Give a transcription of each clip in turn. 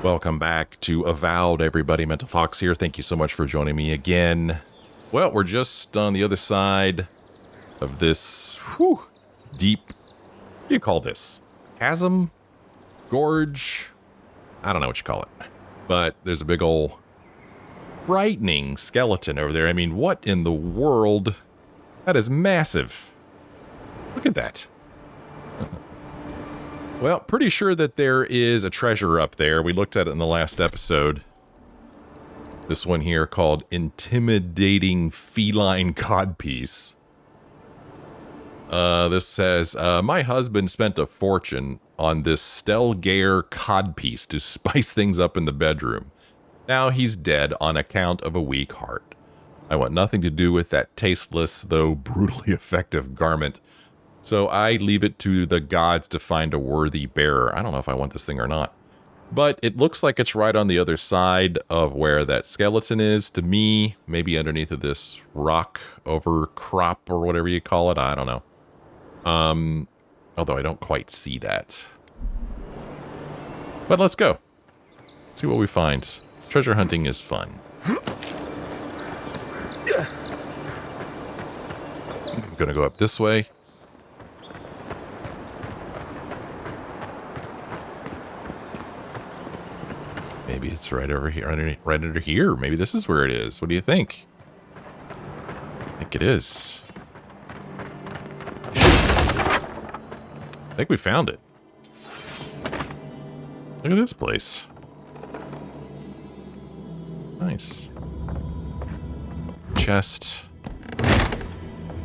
Welcome back to Avowed, everybody. Mental Fox here. Thank you so much for joining me again. Well, we're just on the other side of this deep, what do you call this? Chasm? Gorge? I don't know what you call it. But there's a big old frightening skeleton over there. I mean, what in the world? That is massive. Look at that. Well, pretty sure that there is a treasure up there. We looked at it in the last episode. This one here called Intimidating Feline Codpiece. This says, my husband spent a fortune on this Stelgare codpiece to spice things up in the bedroom. Now he's dead on account of a weak heart. I want nothing to do with that tasteless, though brutally effective garment. So I leave it to the gods to find a worthy bearer. I don't know if I want this thing or not. But it looks like it's right on the other side of where that skeleton is. To me, maybe underneath of this rock overcrop or whatever you call it. I don't know. Although I don't quite see that. But let's go. See what we find. Treasure hunting is fun. I'm gonna go up this way. Maybe it's right over here, right under here. Maybe this is where it is. What do you think? I think it is. I think we found it. Look at this place. Nice. Chest.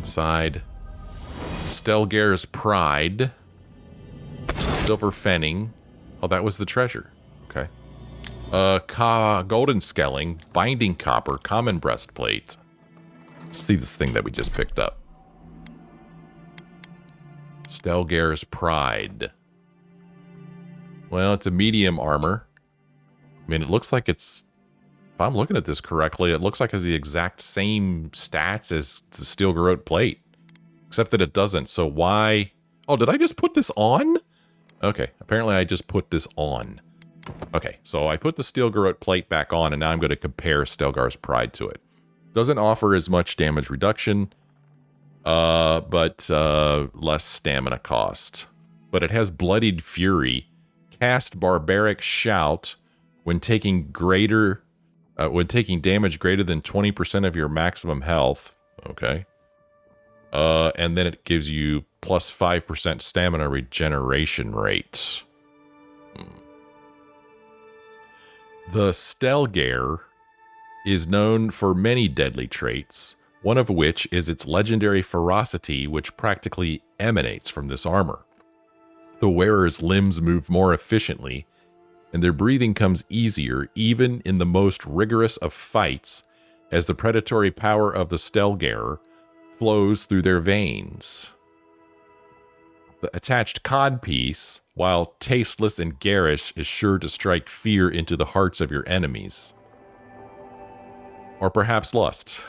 Side. Stelgare's Pride. Silver Fenning. Oh, that was the treasure. Okay. Golden Skelling, Binding Copper, Common Breastplate. Let's see this thing that we just picked up. Stelgare's Pride. Well, it's a medium armor. I mean, it looks like it's... If I'm looking at this correctly, it looks like it has the exact same stats as the Steel Garrote plate. Except that it doesn't, so why... Oh, did I just put this on? Okay, apparently I just put this on. Okay, so I put the Steel Garrote plate back on, and now I'm going to compare Stelgare's Pride to it. Doesn't offer as much damage reduction, but less stamina cost. But it has Bloodied Fury, cast Barbaric Shout when taking damage greater than 20% of your maximum health. Okay. And then it gives you plus 5% stamina regeneration rate. The Stelgare is known for many deadly traits, one of which is its legendary ferocity, which practically emanates from this armor. The wearer's limbs move more efficiently, and their breathing comes easier even in the most rigorous of fights, as the predatory power of the Stelgare flows through their veins. The attached codpiece, while tasteless and garish, is sure to strike fear into the hearts of your enemies. Or perhaps lust.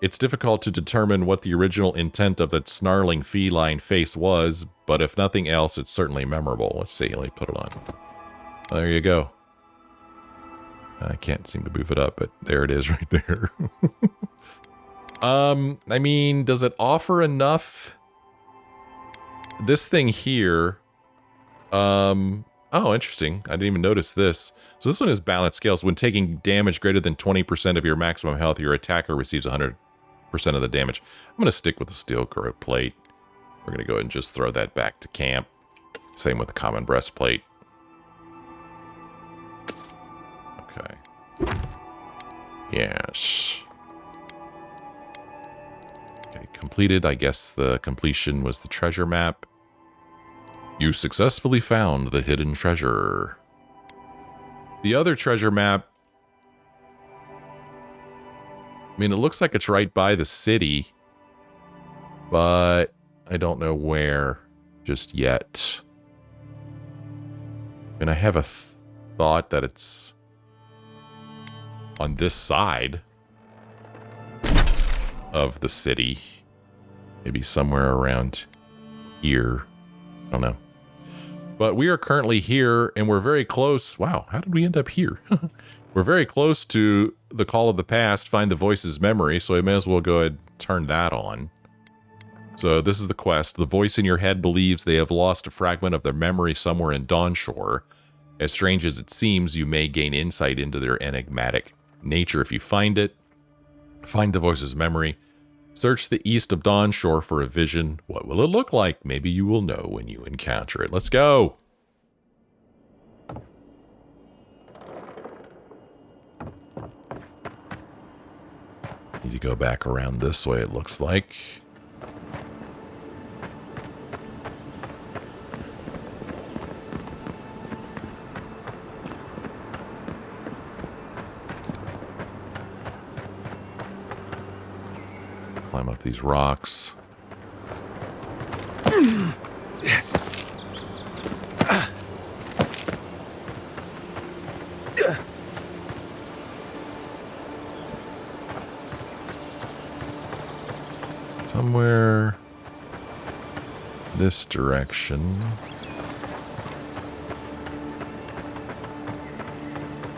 It's difficult to determine what the original intent of that snarling feline face was, but if nothing else, it's certainly memorable. Let's see, let me put it on. There you go. I can't seem to move it up, but there it is right there. I mean, does it offer enough? This thing here, oh, interesting. I didn't even notice this. So this one is balanced scales. When taking damage greater than 20% of your maximum health, your attacker receives 100% of the damage. I'm going to stick with the Steel Garrote plate. We're going to go ahead and just throw that back to camp. Same with the Common Breastplate. Okay. Yes. Okay, completed. I guess the completion was the treasure map. You successfully found the hidden treasure. The other treasure map, I mean, it looks like it's right by the city, but I don't know where just yet. And I have a thought that it's on this side of the city. Maybe somewhere around here. I don't know. But we are currently here, and we're very close. Wow, how did we end up here? We're very close to the call of the past, find the voice's memory, so I may as well go ahead and turn that on. So this is the quest. The voice in your head believes they have lost a fragment of their memory somewhere in Dawnshore. As strange as it seems, you may gain insight into their enigmatic nature if you find it. Find the voice's memory. Search the east of Dawnshore for a vision. What will it look like? Maybe you will know when you encounter it. Let's go! Need to go back around this way, it looks like. Climb up these rocks. Somewhere this direction.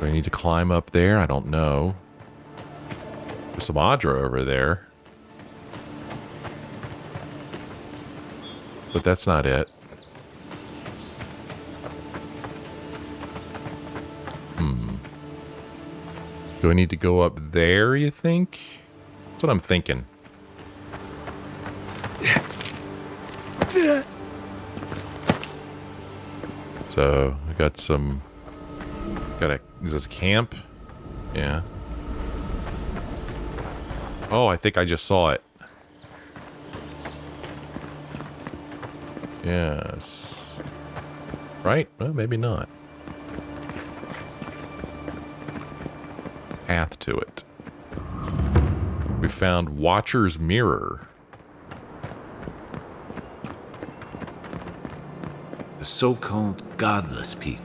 Do I need to climb up there? I don't know. There's some Audra over there. But that's not it. Do I need to go up there, you think? That's what I'm thinking. So, I got some... Is this a camp? Yeah. Oh, I think I just saw it. Yes. Right? Well, maybe not. Path to it. We found Watcher's Mirror. The so-called godless people.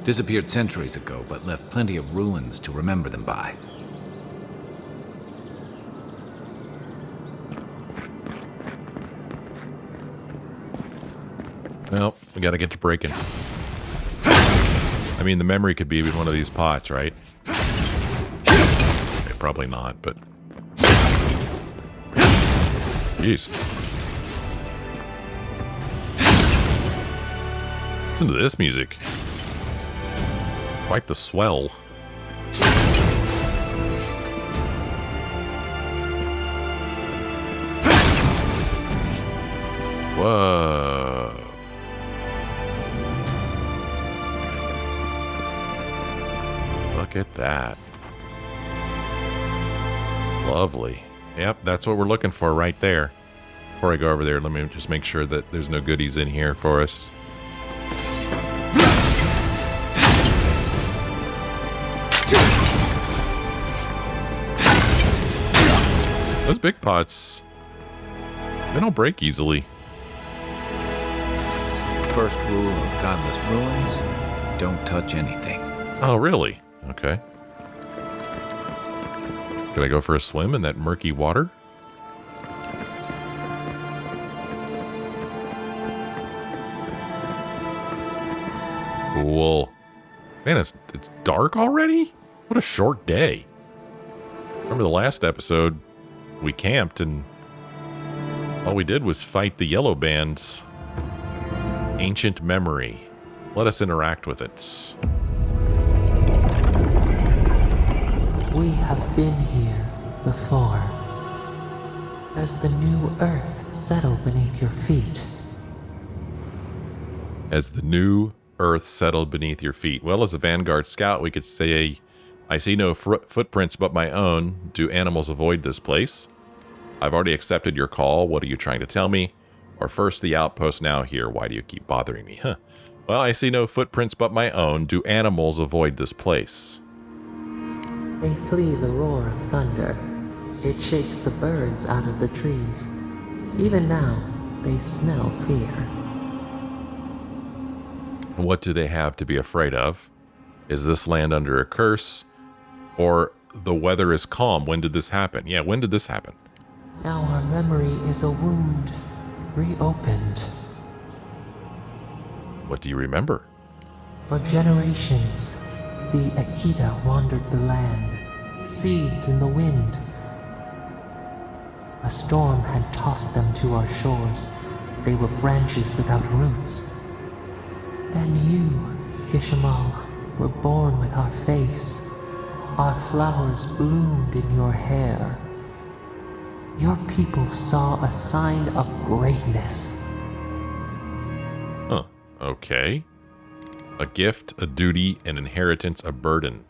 Disappeared centuries ago, but left plenty of ruins to remember them by. Well, we gotta get to breaking. I mean, the memory could be in one of these pots, right? Okay, probably not, but... Jeez. Listen to this music. Quite the swell. Whoa. Look at that. Lovely. Yep, that's what we're looking for right there. Before I go over there, let me just make sure that there's no goodies in here for us. Those big pots, they don't break easily. First rule of godless ruins, don't touch anything. Oh, really? Okay. Could I go for a swim in that murky water? Cool. Man, it's dark already? What a short day. Remember the last episode, we camped and all we did was fight the yellow bands. Ancient memory. Let us interact with it. We have been here before. Does the new earth settle beneath your feet? As the new earth settled beneath your feet. Well, as a Vanguard scout, we could say, I see no footprints but my own. Do animals avoid this place? I've already accepted your call. What are you trying to tell me? Or first the outpost, now here. Why do you keep bothering me? Huh. Well, I see no footprints but my own. Do animals avoid this place? They flee the roar of thunder. It shakes the birds out of the trees. Even now, they smell fear. What do they have to be afraid of? Is this land under a curse? Or the weather is calm? When did this happen? Yeah, when did this happen? Now our memory is a wound, reopened. What do you remember? For generations, the Akita wandered the land, seeds in the wind. A storm had tossed them to our shores. They were branches without roots. Then you, Kishimal, were born with our face. Our flowers bloomed in your hair. Your people saw a sign of greatness. Huh. Okay. A gift, a duty, an inheritance, a burden.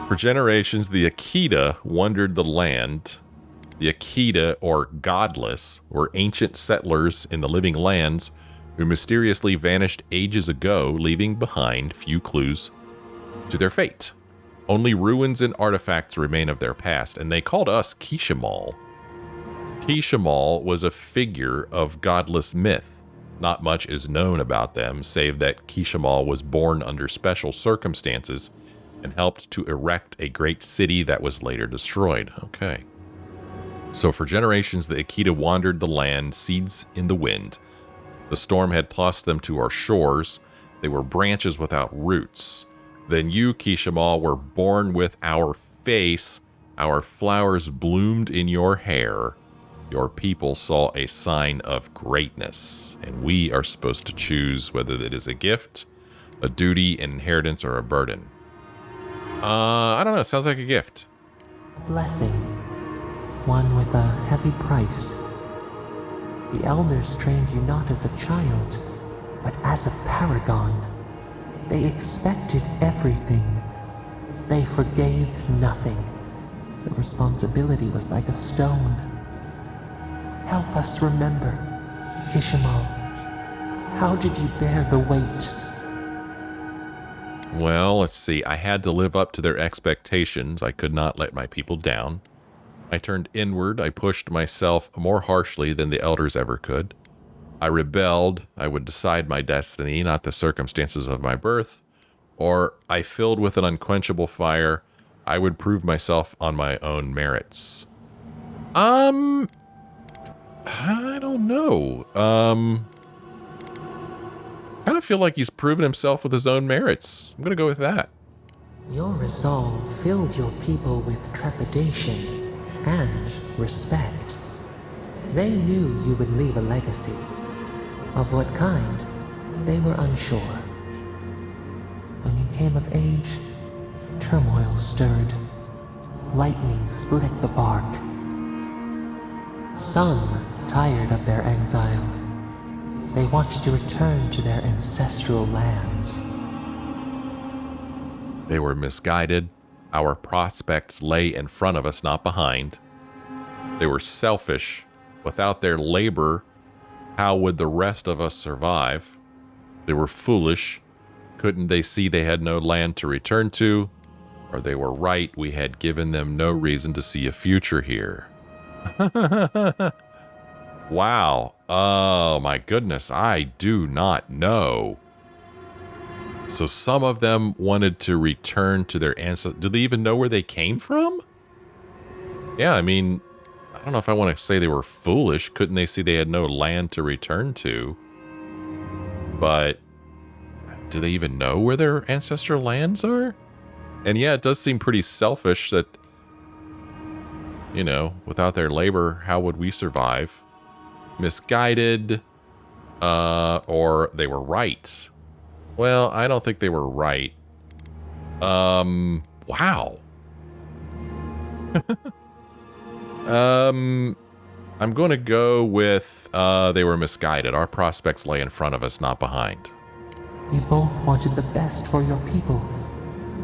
For generations, the Akita wandered the land. The Akita, or godless, were ancient settlers in the living lands who mysteriously vanished ages ago, leaving behind few clues to their fate. Only ruins and artifacts remain of their past, and they called us Kishimal. Kishimal was a figure of godless myth. Not much is known about them, save that Kishimal was born under special circumstances and helped to erect a great city that was later destroyed. Okay. So for generations, the Akita wandered the land, seeds in the wind. The storm had tossed them to our shores. They were branches without roots. Then you, Kishimal, were born with our face. Our flowers bloomed in your hair. Your people saw a sign of greatness. And we are supposed to choose whether it is a gift, a duty, an inheritance, or a burden. I don't know. Sounds like a gift. A blessing. One with a heavy price. The elders trained you not as a child, but as a paragon. They expected everything. They forgave nothing. The responsibility was like a stone. Help us remember, Kishimal. How did you bear the weight? Well, let's see. I had to live up to their expectations. I could not let my people down. I turned inward. I pushed myself more harshly than the elders ever could. I rebelled. I would decide my destiny, not the circumstances of my birth. Or I filled with an unquenchable fire. I would prove myself on my own merits. I don't know. I kind of feel like he's proven himself with his own merits. I'm going to go with that. Your resolve filled your people with trepidation and respect. They knew you would leave a legacy. Of what kind, they were unsure. When you came of age, turmoil stirred. Lightning split the bark. Some tired of their exile. They wanted to return to their ancestral lands. They were misguided. Our prospects lay in front of us, not behind. They were selfish. Without their labor, how would the rest of us survive? They were foolish. Couldn't they see they had no land to return to? Or they were right, we had given them no reason to see a future here. Wow. Oh my goodness, I do not know. So some of them wanted to return to their ancestors. Do they even know where they came from? Yeah, I mean, I don't know if I want to say they were foolish. Couldn't they see they had no land to return to? But do they even know where their ancestral lands are? And yeah, it does seem pretty selfish that, you know, without their labor, how would we survive? Misguided, or they were right. Well, I don't think they were right. Wow. I'm going to go with, they were misguided. Our prospects lay in front of us, not behind. You both wanted the best for your people.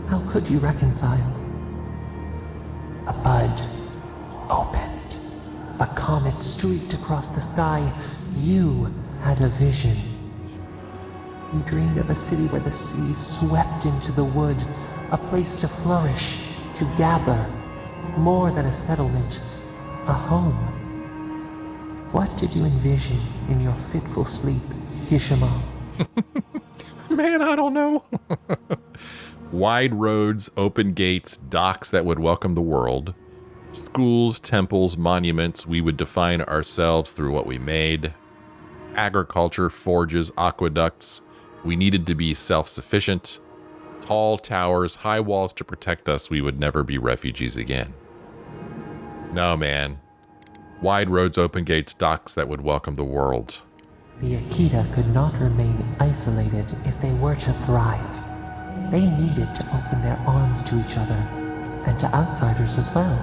How could you reconcile? A bud opened. A comet streaked across the sky. You had a vision. You dreamed of a city where the sea swept into the wood, a place to flourish, to gather, more than a settlement, a home. What did you envision in your fitful sleep, Kishimal? Man, I don't know. Wide roads, open gates, docks that would welcome the world. Schools, temples, monuments, we would define ourselves through what we made. agriculture, forges, aqueducts. We needed to be self-sufficient. Tall towers, high walls to protect us. We would never be refugees again. No, man. Wide roads, open gates, docks that would welcome the world. The Akita could not remain isolated if they were to thrive. They needed to open their arms to each other, and to outsiders as well.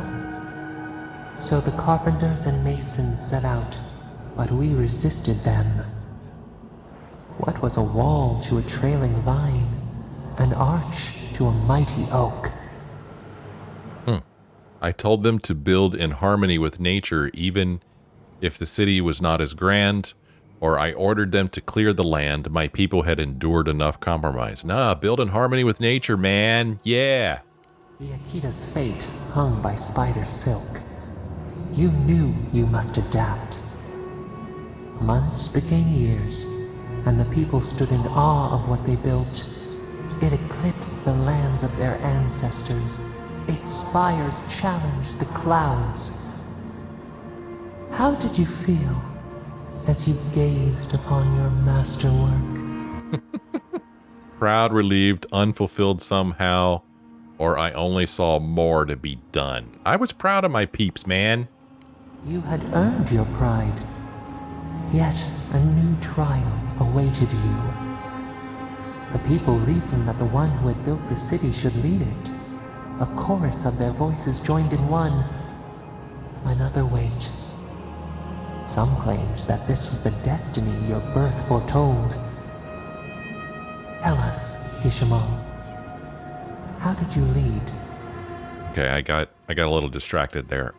So the carpenters and masons set out, but we resisted them. What was a wall to a trailing vine? An arch to a mighty oak? I told them to build in harmony with nature, even if the city was not as grand, or I ordered them to clear the land. My people had endured enough compromise. Nah, build in harmony with nature, man. Yeah. The Akita's fate hung by spider silk. You knew you must adapt. Months became years, and the people stood in awe of what they built. It eclipsed the lands of their ancestors. Its spires challenged the clouds. How did you feel as you gazed upon your masterwork? Proud, relieved, unfulfilled somehow, or I only saw more to be done. I was proud of my peeps, man. You had earned your pride, yet a new trial awaited you. The people reasoned that the one who had built the city should lead it. A chorus of their voices joined in one. Another wait. Some claimed that this was the destiny your birth foretold. Tell us, Kishimal, how did you lead? Okay, I got a little distracted there.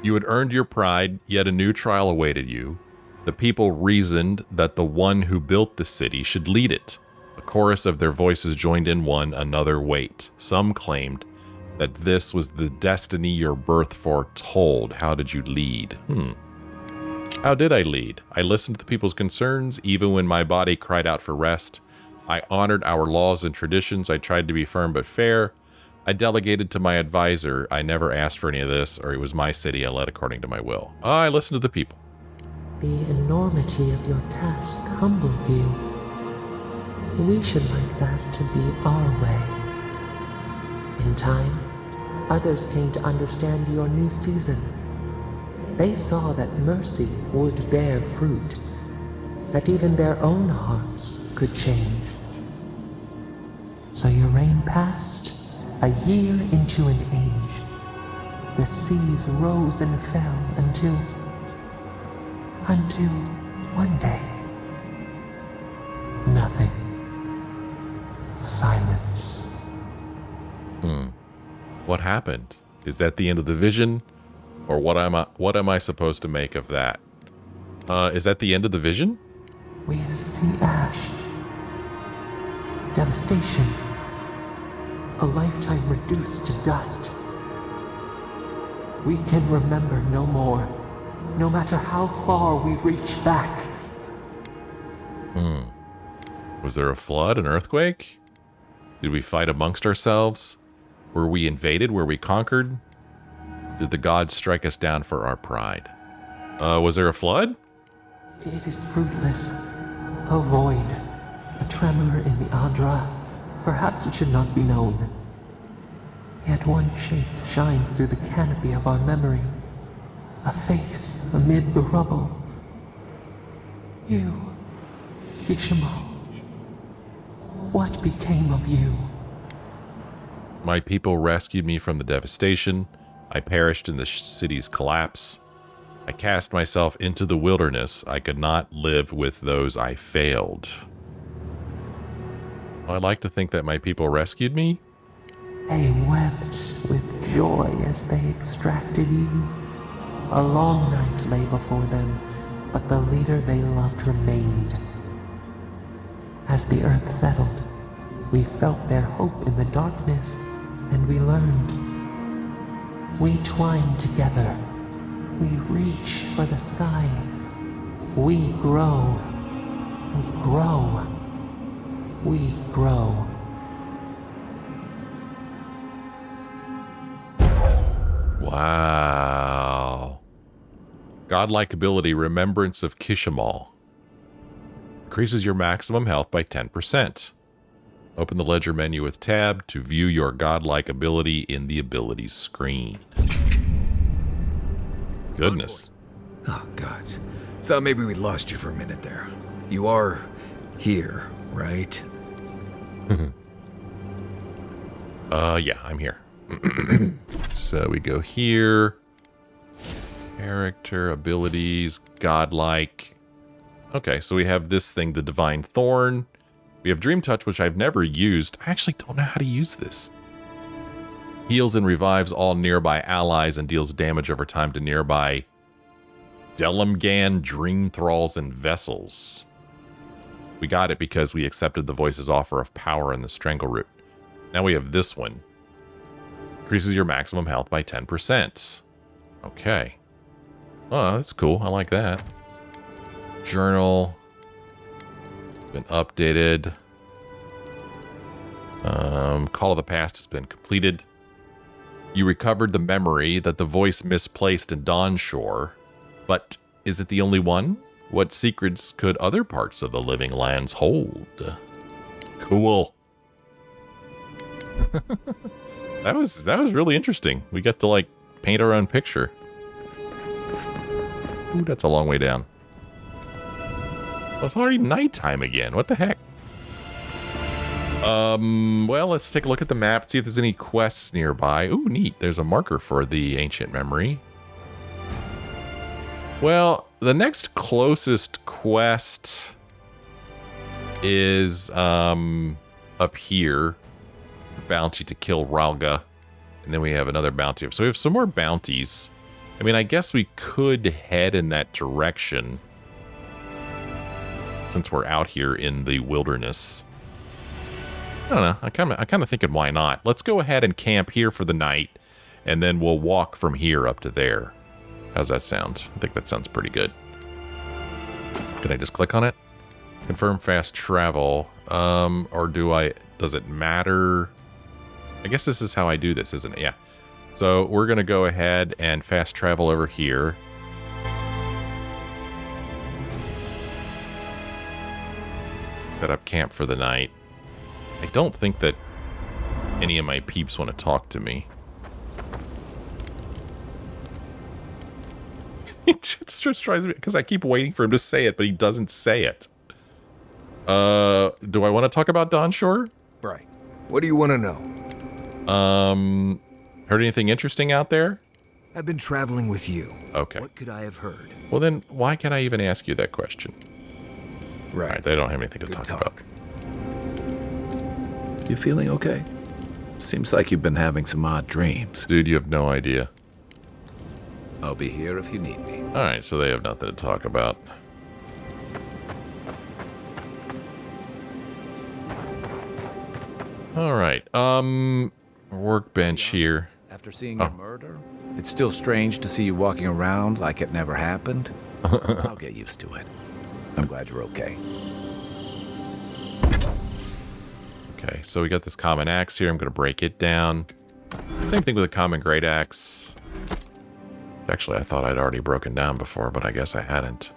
You had earned your pride, yet a new trial awaited you. The people reasoned that the one who built the city should lead it. A chorus of their voices joined in one. Another wait. Some claimed that this was the destiny your birth foretold. How did you lead? How did I lead? I listened to the people's concerns, even when my body cried out for rest. I honored our laws and traditions. I tried to be firm but fair. I delegated to my advisor. I never asked for any of this, or it was my city. I led according to my will. I listened to the people. The enormity of your task humbled you. We should like that to be our way. In time, others came to understand your new season. They saw that mercy would bear fruit, that even their own hearts could change. So your reign passed, a year into an age. The seas rose and fell until one day, nothing. Silence. What happened? Is that the end of the vision? Or what am I supposed to make of that? Is that the end of the vision? We see ash. Devastation. A lifetime reduced to dust. We can remember no more, no matter how far we reach back. Was there a flood, an earthquake? Did we fight amongst ourselves? Were we invaded? Were we conquered? Did the gods strike us down for our pride? Was there a flood? It is fruitless. A void. A tremor in the Adra. Perhaps it should not be known. Yet one shape shines through the canopy of our memory. A face amid the rubble. You, Kishimal. What became of you? My people rescued me from the devastation. I perished in the city's collapse. I cast myself into the wilderness. I could not live with those I failed. Well, I'd like to think that my people rescued me. They wept with joy as they extracted you. A long night lay before them, but the leader they loved remained. As the earth settled, we felt their hope in the darkness, and we learned. We twine together. We reach for the sky. We grow. We grow. We grow. Wow. Godlike ability, remembrance of Kishimal. Increases your maximum health by 10%. Open the ledger menu with tab to view your godlike ability in the abilities screen. Goodness. Oh, gods. Thought maybe we lost you for a minute there. You are here, right? Yeah, I'm here. So we go here. Character, abilities, godlike. Okay, so we have this thing, the Divine Thorn. We have Dream Touch, which I've never used. I actually don't know how to use this. Heals and revives all nearby allies and deals damage over time to nearby Delimgan, Dream Thralls, and Vessels. We got it because we accepted the Voice's offer of power in the Strangle Root. Now we have this one. Increases your maximum health by 10%. Okay. Oh, that's cool. I like that. Journal. Been updated. Call of the Past has been completed. You recovered the memory that the Voice misplaced in Dawnshore. But is it the only one? What secrets could other parts of the Living Lands hold? Cool. That was really interesting. We got to like paint our own picture. Ooh, that's a long way down. Well, it's already nighttime again. What the heck? Well, let's take a look at the map, see if there's any quests nearby. Ooh, neat. There's a marker for the ancient memory. Well, the next closest quest is up here. Bounty to kill Ralga. And then we have another bounty. So we have some more bounties. I mean, I guess we could head in that direction since we're out here in the wilderness. I don't know. I kind of thinking why not? Let's go ahead and camp here for the night, and then we'll walk from here up to there. How's that sound? I think that sounds pretty good. Can I just click on it? Confirm fast travel. Or does it matter? I guess this is how I do this, isn't it? Yeah. So we're going to go ahead and fast travel over here. Set up camp for the night. I don't think that any of my peeps want to talk to me. It just tries me because I keep waiting for him to say it, but he doesn't say it. Do I want to talk about Dawnshore? Right. What do you want to know? Heard anything interesting out there? I've been traveling with you. Okay. What could I have heard? Well, then why can I even ask you that question? Right. All right, they don't have anything to Good talk talk. about. You feeling okay? Seems like you've been having some odd dreams. Dude, you have no idea. I'll be here if you need me. All right, so they have nothing to talk about. All right, workbench here. After seeing your murder, it's still strange to see you walking around like it never happened. I'll get used to it. I'm glad you're okay. Okay, so we got this common axe here. I'm going to break it down. Same thing with a common great axe. Actually, I thought I'd already broken down before, but I guess I hadn't.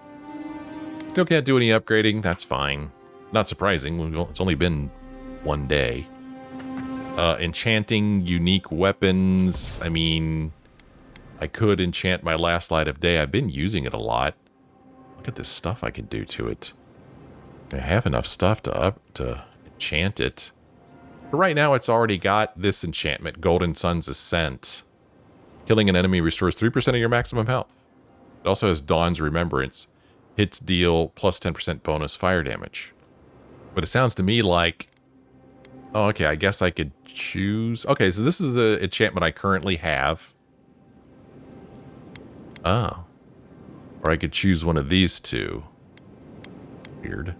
Still can't do any upgrading. That's fine. Not surprising. It's only been one day. Enchanting unique weapons. I mean, I could enchant my last light of day. I've been using it a lot. Look at this stuff I could do to it. I have enough stuff to enchant it. But right now, it's already got this enchantment, Golden Sun's Ascent. Killing an enemy restores 3% of your maximum health. It also has Dawn's Remembrance. Hits deal plus 10% bonus fire damage. But it sounds to me like... Oh, okay, I guess I could choose... Okay, so this is the enchantment I currently have. Oh. Or I could choose one of these two. Weird.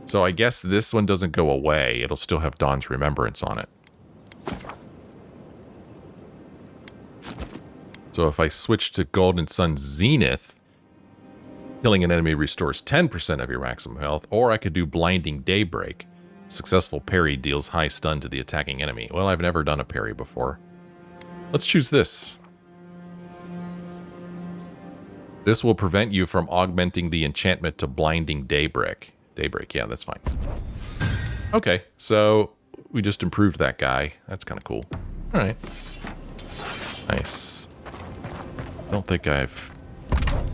So I guess this one doesn't go away. It'll still have Dawn's Remembrance on it. So if I switch to Golden Sun Zenith, killing an enemy restores 10% of your maximum health, or I could do Blinding Daybreak. Successful parry deals high stun to the attacking enemy. Well, I've never done a parry before. Let's choose this. This will prevent you from augmenting the enchantment to blinding daybreak. Daybreak, yeah, that's fine. Okay, so we just improved that guy. That's kind of cool. All right. Nice. I don't think I've...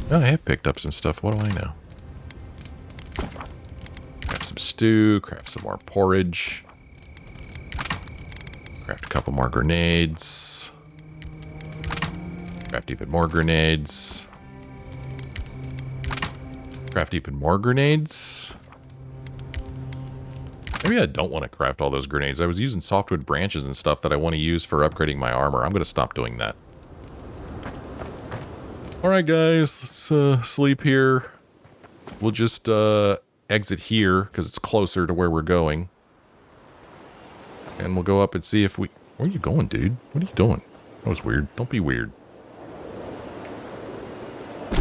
Oh, I have picked up some stuff. What do I know? Craft some stew. Craft some more porridge. Craft a couple more grenades. Craft even more grenades. Craft even more grenades. Maybe I don't want to craft all those grenades. I was using softwood branches and stuff that I want to use for upgrading my armor. I'm going to stop doing that. Alright guys, let's sleep here. We'll just exit here because it's closer to where we're going. And we'll go up and see if we... Where are you going, dude? What are you doing? That was weird. Don't be weird.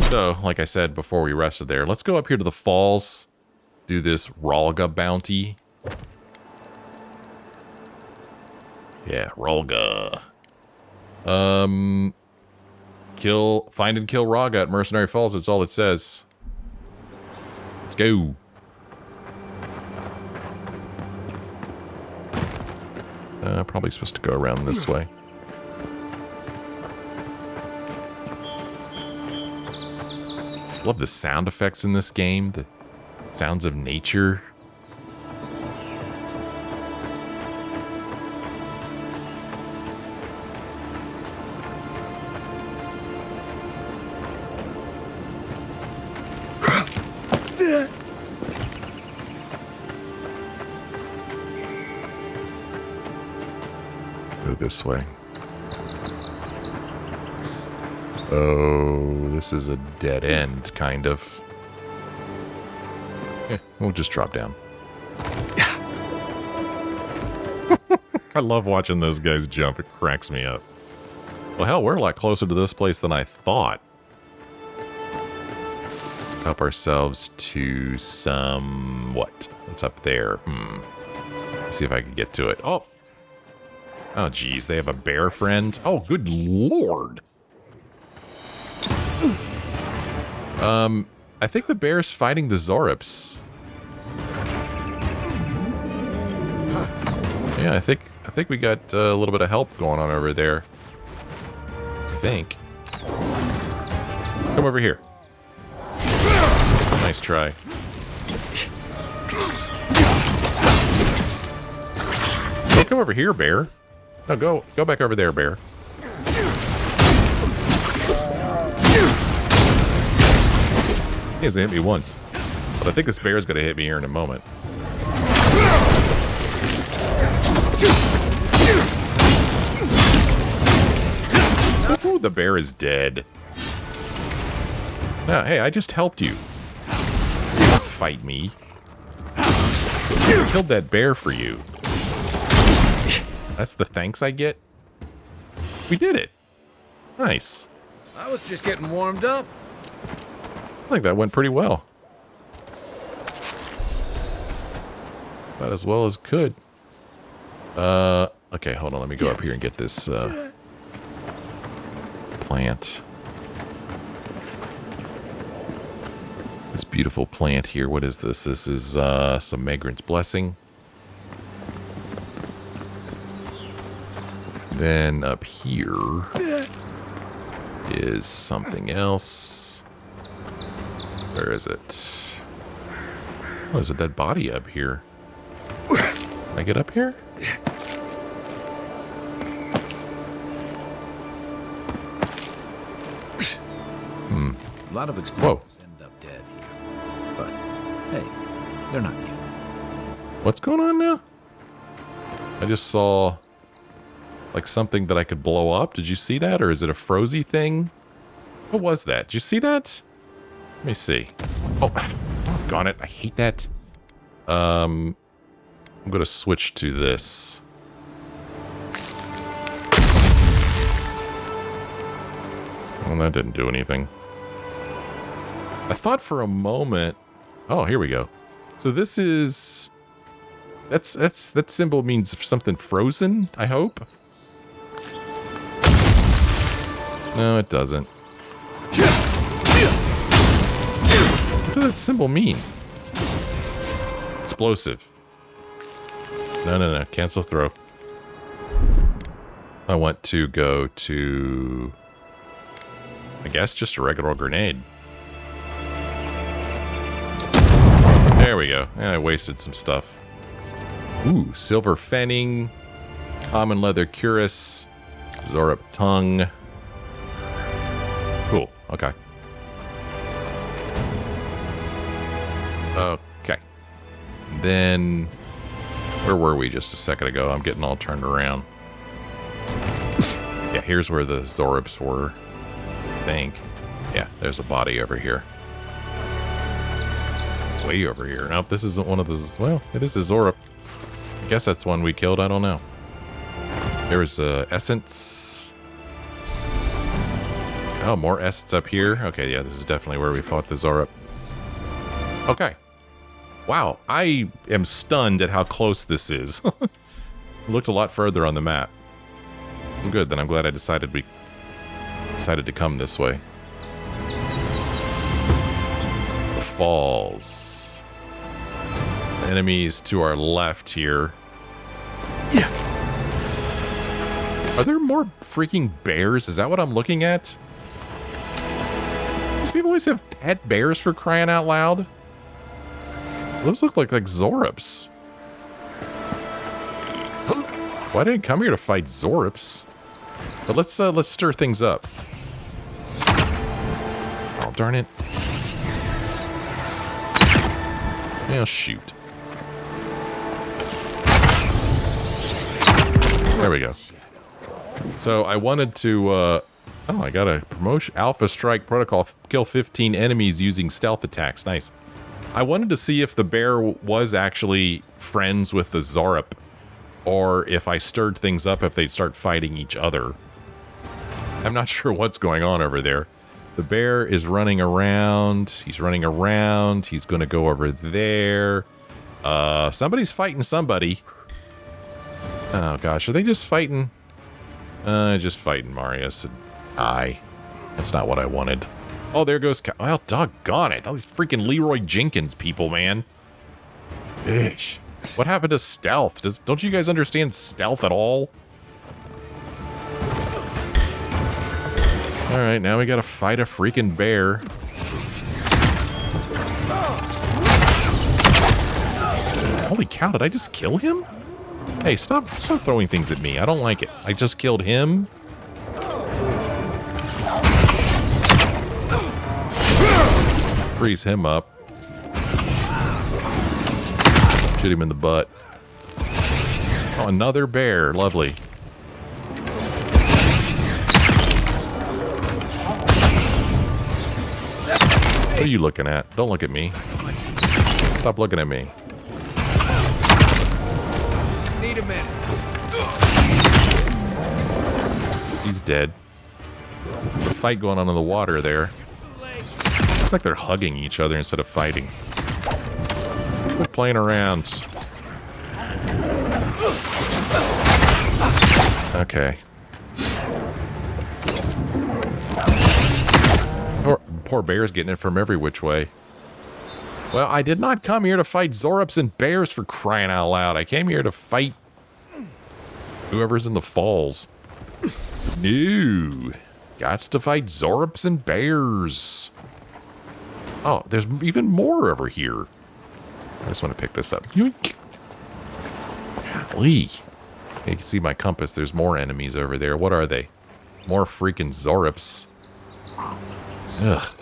So, like I said before we rested there, let's go up here to the falls. Do this Ralga bounty. Yeah, Ralga. Find and kill Raga at Mercenary Falls. That's all it says. Let's go. Probably supposed to go around this way. Love the sound effects in this game. The sounds of nature. Go this way. Oh, this is a dead end, kind of. Yeah, we'll just drop down. I love watching those guys jump. It cracks me up. Well, hell, we're a lot closer to this place than I thought. Help ourselves to some... What? What's up there? Let's see if I can get to it. Oh! Oh, geez. They have a bear friend? Oh, good lord! I think the bear's fighting the Zorops. Yeah, I think we got a little bit of help going on over there. I think. Come over here. Nice try. Oh, come over here, bear. No, go back over there, bear. He hasn't hit me once. But I think this bear's gonna hit me here in a moment. Ooh, the bear is dead. Now, hey, I just helped you. Don't fight me. I killed that bear for you. That's the thanks I get? We did it. Nice. I was just getting warmed up. I think that went pretty well. About as well as could. Okay, hold on. Let me go up here and get this plant. This beautiful plant here. What is this? This is some Migrant's Blessing. Then up here is something else. Where is it? Oh, there's a dead body up here. Can I get up here? A lot of explorers end up dead here. But, hey, they're not you. What's going on now? I just saw like something that I could blow up. Did you see that? Or is it a frozy thing? What was that? Did you see that? Let me see. Oh, gone it. I hate that. I'm going to switch to this. Well, that didn't do anything. I thought for a moment... Oh, here we go. So this is... that symbol means something frozen, I hope? No, it doesn't. does that symbol mean? Explosive. No. Cancel throw. I want to go to... I guess just a regular grenade. There we go. I wasted some stuff. Ooh, silver fenning. Common leather cuirass. Zorup tongue. Cool. Okay. Okay. Then... Where were we just a second ago? I'm getting all turned around. Yeah, here's where the Zorups were. I think. Yeah, there's a body over here. Way over here. Nope, this isn't one of the... Well, it is a Zorup. I guess that's one we killed. I don't know. There was essence. Oh, more essence up here. Okay, yeah, this is definitely where we fought the Zorup. Okay. Wow, I am stunned at how close this is. It looked a lot further on the map. Well, good, then I'm glad I decided to come this way. The falls. Enemies to our left here. Yeah. Are there more freaking bears? Is that what I'm looking at? These people always have pet bears, for crying out loud. Those look like Zorups. Well, I didn't come here to fight Zorups. But let's stir things up. Oh, darn it. Yeah, shoot. There we go. So I wanted to, oh, I got a promotion. Alpha Strike Protocol. Kill 15 enemies using stealth attacks. Nice. I wanted to see if the bear was actually friends with the Zorup, or if I stirred things up, if they'd start fighting each other. I'm not sure what's going on over there. The bear is running around. He's running around. He's going to go over there. Somebody's fighting somebody. Oh, gosh. Are they just fighting? Just fighting Marius and I. That's not what I wanted. Oh, there goes... Well, doggone it. All these freaking Leroy Jenkins people, man. Ish. What happened to stealth? Don't you guys understand stealth at all? Alright, now we gotta fight a freaking bear. Holy cow, did I just kill him? Hey, stop throwing things at me. I don't like it. I just killed him. Freeze him up. Shoot him in the butt. Oh, another bear. Lovely. What are you looking at? Don't look at me. Stop looking at me. Need a minute. He's dead. There's a fight going on in the water there. It's like they're hugging each other instead of fighting. Quit playing around. Okay. Poor bear's getting it from every which way. Well, I did not come here to fight Zorups and bears, for crying out loud. I came here to fight whoever's in the falls. No. Gots to fight Zorups and bears. Oh, there's even more over here. I just want to pick this up. Golly. You can see my compass. There's more enemies over there. What are they? More freaking Zorups. Ugh.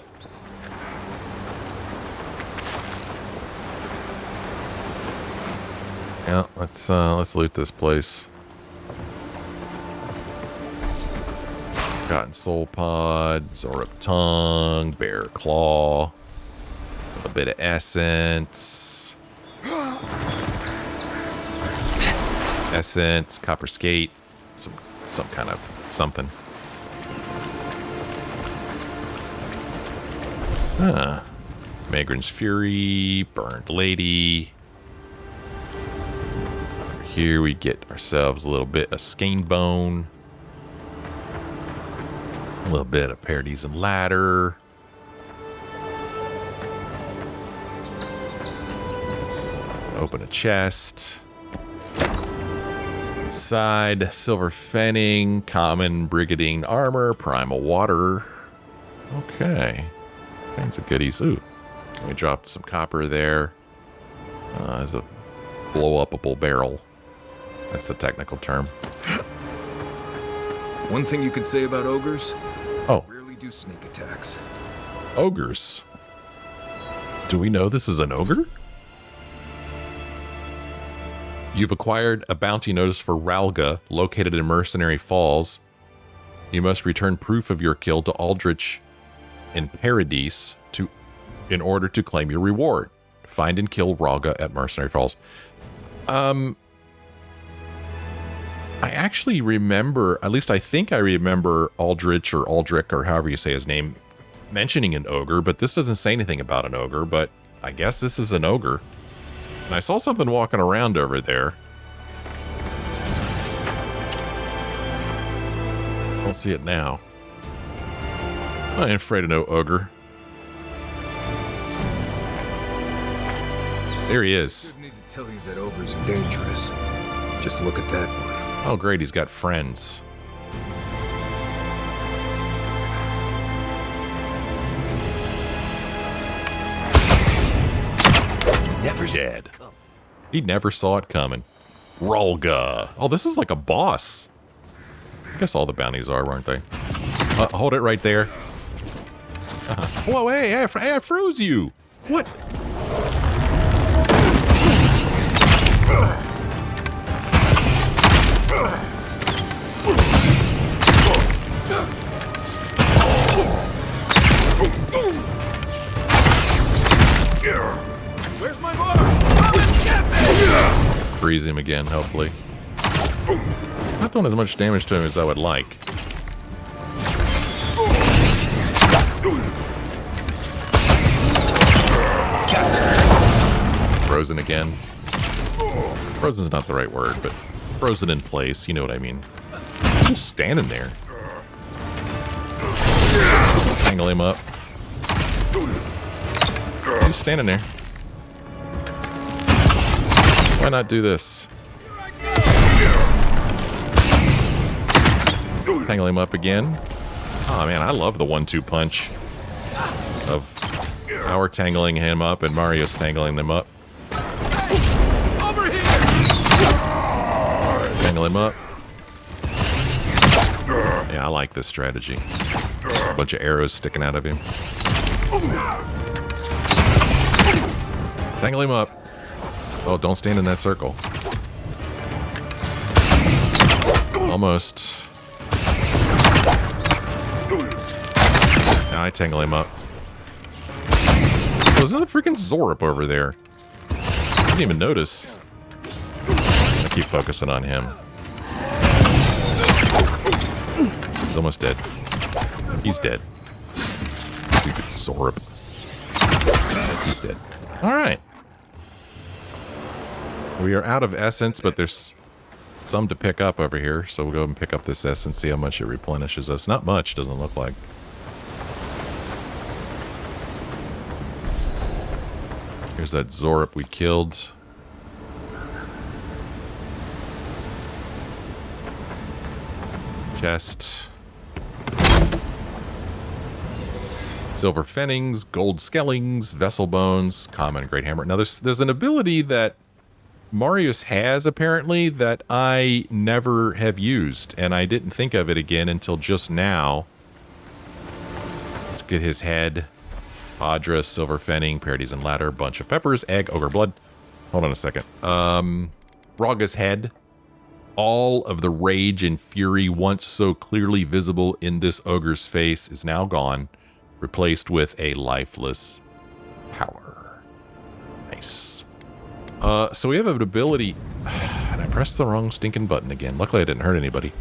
Yeah, let's loot this place. Gotten soul pod, Zorup tongue, bear claw, a bit of essence, copper skate, some kind of something. Huh. Magrin's Fury, Burned Lady. Over here we get ourselves a little bit of skein bone. A little bit of Parodies and Ladder. Open a chest. Inside, silver fenning, common brigadine armor, primal water. Okay. Kinds of goodies. Ooh. We dropped some copper there. There's a blow-upable barrel. That's the technical term. One thing you could say about ogres? Oh. Rarely do sneak attacks. Ogres. Do we know this is an ogre? You've acquired a bounty notice for Ralga, located in Mercenary Falls. You must return proof of your kill to Aldrich in Paradise in order to claim your reward. Find and kill Ralga at Mercenary Falls. I actually remember, at least I think I remember Aldrich or Aldrich or however you say his name, mentioning an ogre, but this doesn't say anything about an ogre, but I guess this is an ogre. And I saw something walking around over there. Don't see it now. I ain't afraid of no ogre. There he is. I don't need to tell you that ogres are dangerous. Just look at that one. Oh great, he's got friends. Never Dead. He never saw it coming. Ralga. Oh, this is like a boss. I guess all the bounties are, weren't they? Hold it right there. Whoa, hey, I froze you. What? Where's my bar? Come and get me! Freeze him again, hopefully. Not doing as much damage to him as I would like. Frozen again. Frozen's not the right word, but frozen in place, you know what I mean. He's just standing there. Tangle him up. He's standing there. Why not do this? Tangle him up again. Oh man, I love the 1-2 punch of our tangling him up and Mario's tangling them up. Over here! Tangle him up. Yeah, I like this strategy. A bunch of arrows sticking out of him. Tangle him up. Oh, don't stand in that circle. Almost. Now I tangle him up. Oh, there's another freaking Zorp over there. I didn't even notice. I keep focusing on him. He's almost dead. He's dead. Stupid Zorp. He's dead. Alright. We are out of essence, but there's some to pick up over here. So we'll go and pick up this essence, see how much it replenishes us. Not much, doesn't look like. Here's that Zorp we killed. Chest. Silver fennings, gold skellings, vessel bones, common great hammer. Now there's an ability that Marius has apparently that I never have used, and I didn't think of it again until just now. Let's get his head. Padra, silver fenning, parodies and ladder, bunch of peppers, egg, ogre blood. Hold on a second. Raga's head. All of the rage and fury once so clearly visible in this ogre's face is now gone, replaced with a lifeless power. Nice. So we have an ability, and I pressed the wrong stinking button again. Luckily I didn't hurt anybody.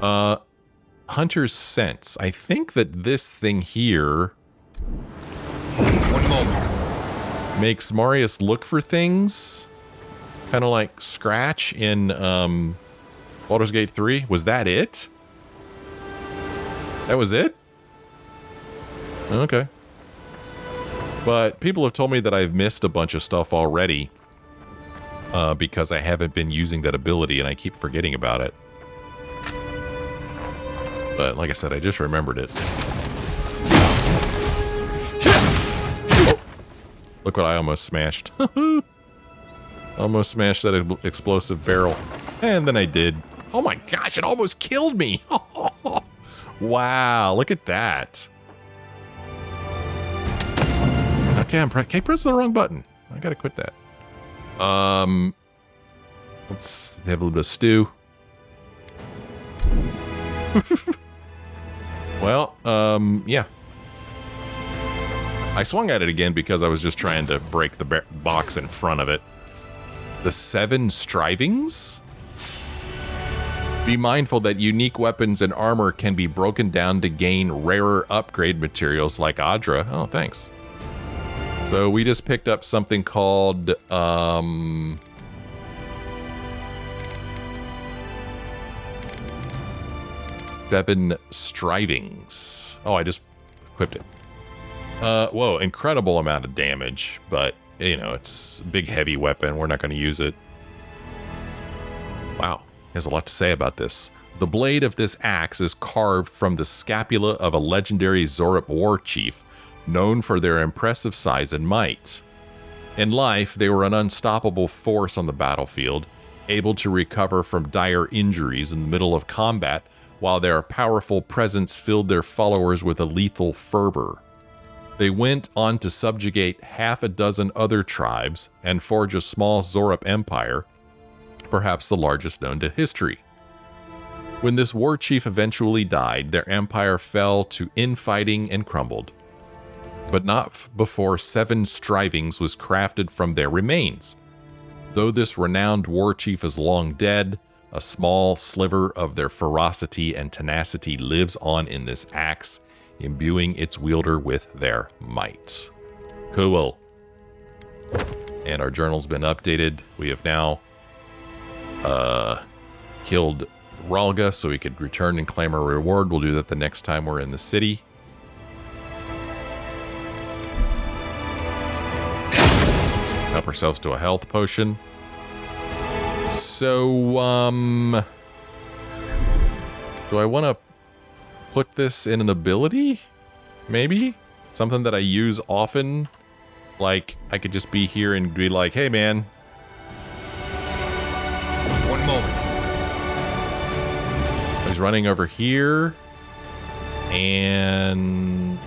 Hunter's Sense. I think that this thing here... One moment. Makes Marius look for things. Kind of like Scratch in Baldur's Gate 3. Was that it? That was it? Okay. But people have told me that I've missed a bunch of stuff already because I haven't been using that ability and I keep forgetting about it. But like I said, I just remembered it. Oh, look what I almost smashed. Almost smashed that explosive barrel. And then I did. Oh my gosh, it almost killed me. Wow, look at that. Okay, I pressed the wrong button. I gotta quit that. Let's have a little bit of stew. Well, yeah. I swung at it again because I was just trying to break the box in front of it. The 7 strivings? Be mindful that unique weapons and armor can be broken down to gain rarer upgrade materials like Adra. Oh, thanks. So we just picked up something called, 7 strivings. Oh, I just equipped it. Whoa, incredible amount of damage, but, you know, it's a big, heavy weapon. We're not going to use it. Wow, he has a lot to say about this. The blade of this axe is carved from the scapula of a legendary Zorip war chief, known for their impressive size and might. In life, they were an unstoppable force on the battlefield, able to recover from dire injuries in the middle of combat, while their powerful presence filled their followers with a lethal fervor. They went on to subjugate half a dozen other tribes and forge a small Zorip empire, perhaps the largest known to history. When this war chief eventually died, their empire fell to infighting and crumbled. But not before 7 strivings was crafted from their remains. Though this renowned war chief is long dead, a small sliver of their ferocity and tenacity lives on in this axe, imbuing its wielder with their might. Cool. And our journal's been updated. We have now killed Ralga so we could return and claim our reward. We'll do that the next time we're in the city. Help ourselves to a health potion. So, do I want to put this in an ability? Maybe? Something that I use often? Like, I could just be here and be like, hey man. One moment. He's running over here. And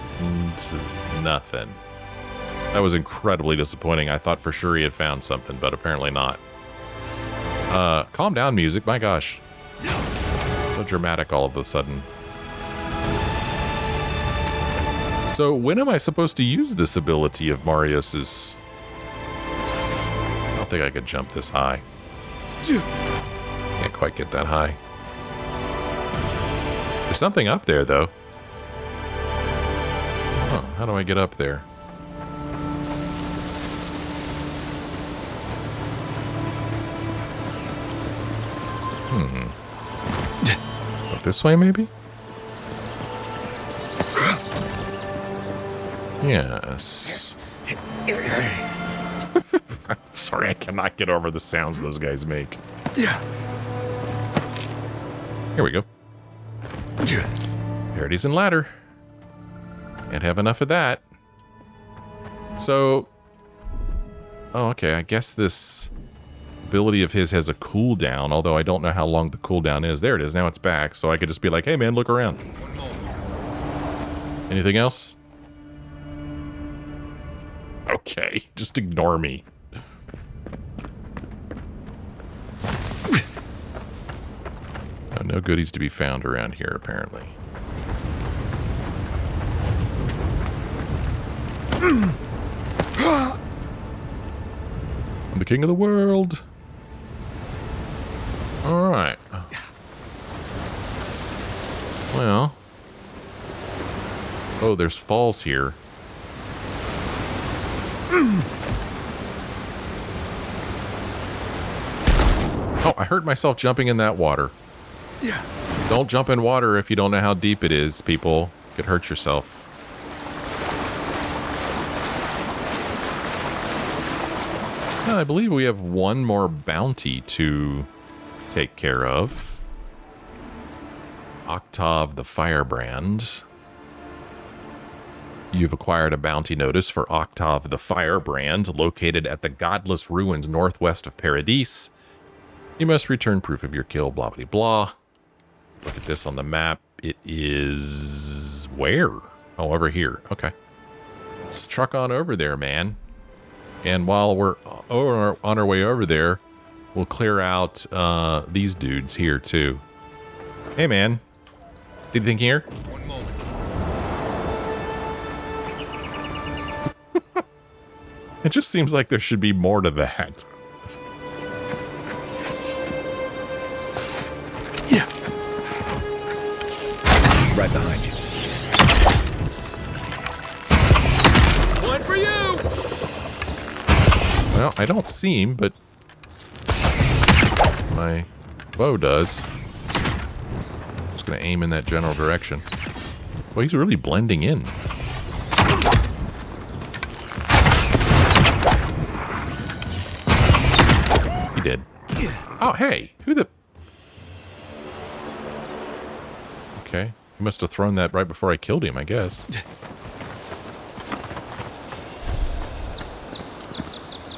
nothing. That was incredibly disappointing. I thought for sure he had found something, but apparently not. Calm down, music. My gosh. So dramatic all of a sudden. So when am I supposed to use this ability of Marius's? I don't think I could jump this high. Can't quite get that high. There's something up there, though. Oh, how do I get up there? Up this way, maybe? Yes. Sorry, I cannot get over the sounds those guys make. Yeah. Here we go. Parodies and ladder. Can't have enough of that. So... Oh, okay, I guess this ability of his has a cooldown, although I don't know how long the cooldown is. There it is, now it's back, so I could just be like, hey man, look around. Anything else? Okay, just ignore me. No goodies to be found around here, apparently. I'm the king of the world. All right. Well. Oh, there's falls here. Oh, I hurt myself jumping in that water. Yeah. Don't jump in water if you don't know how deep it is, people. You could hurt yourself. I believe we have one more bounty to take care of. Octave the Firebrand. You've acquired a bounty notice for Octave the Firebrand, located at the Godless Ruins northwest of Paradise. You must return proof of your kill, blah, blah, blah. Look at this on the map. It is... where? Oh, over here. Okay. Let's truck on over there, man. And while we're on our way over there, we'll clear out these dudes here, too. Hey, man. See anything here? One moment. It just seems like there should be more to that. Yeah. Right behind you. One for you! Well, I don't see him, but my bow does. Just gonna aim in that general direction. Well, he's really blending in. He did. Oh, hey, who the... Okay, he must have thrown that right before I killed him, I guess.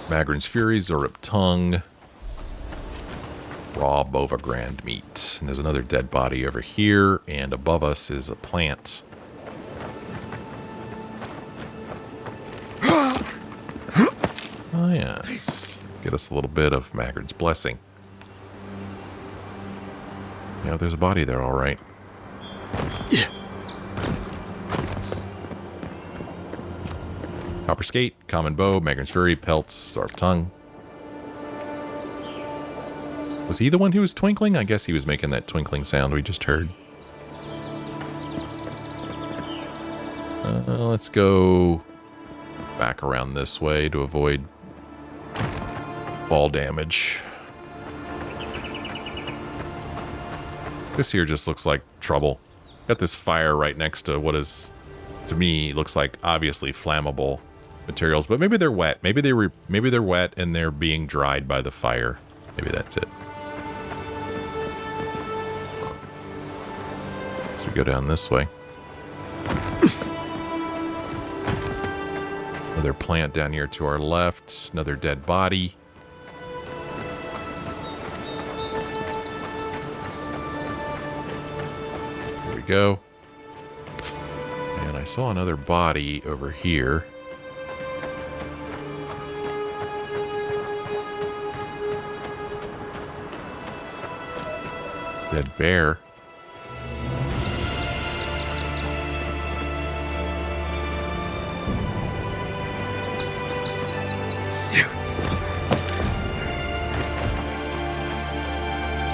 Magrin's Fury, Zorup Tongue, raw bova grand meat. And there's another dead body over here, and above us is a plant. Oh, yes. Get us a little bit of Magrin's Blessing. Yeah, there's a body there, all right. Yeah. Copper Skate, Common Bow, Magrin's Fury, Pelts, Zorup Tongue. Was he the one who was twinkling? I guess he was making that twinkling sound we just heard. Let's go back around this way to avoid fall damage. This here just looks like trouble. Got this fire right next to what is, to me, looks like obviously flammable materials, but maybe they're wet. Maybe they're wet and they're being dried by the fire. Maybe that's it. So we go down this way. Another plant down here to our left. Another dead body. Here we go. And I saw another body over here. Dead bear.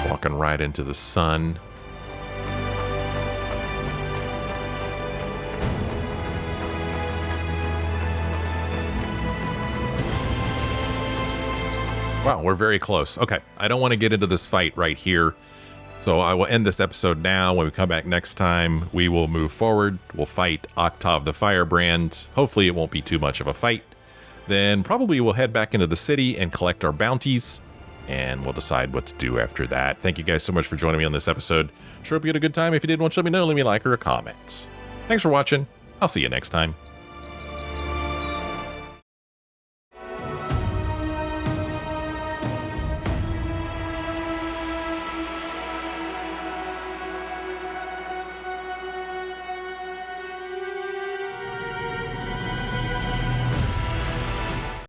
Walking right into the sun. Wow, we're very close. Okay, I don't want to get into this fight right here. So I will end this episode now. When we come back next time, we will move forward. We'll fight Octave the Firebrand. Hopefully it won't be too much of a fight. Then probably we'll head back into the city and collect our bounties. And we'll decide what to do after that. Thank you guys so much for joining me on this episode. Sure hope you had a good time. If you did, want to let me know, leave me a like or a comment. Thanks for watching. I'll see you next time.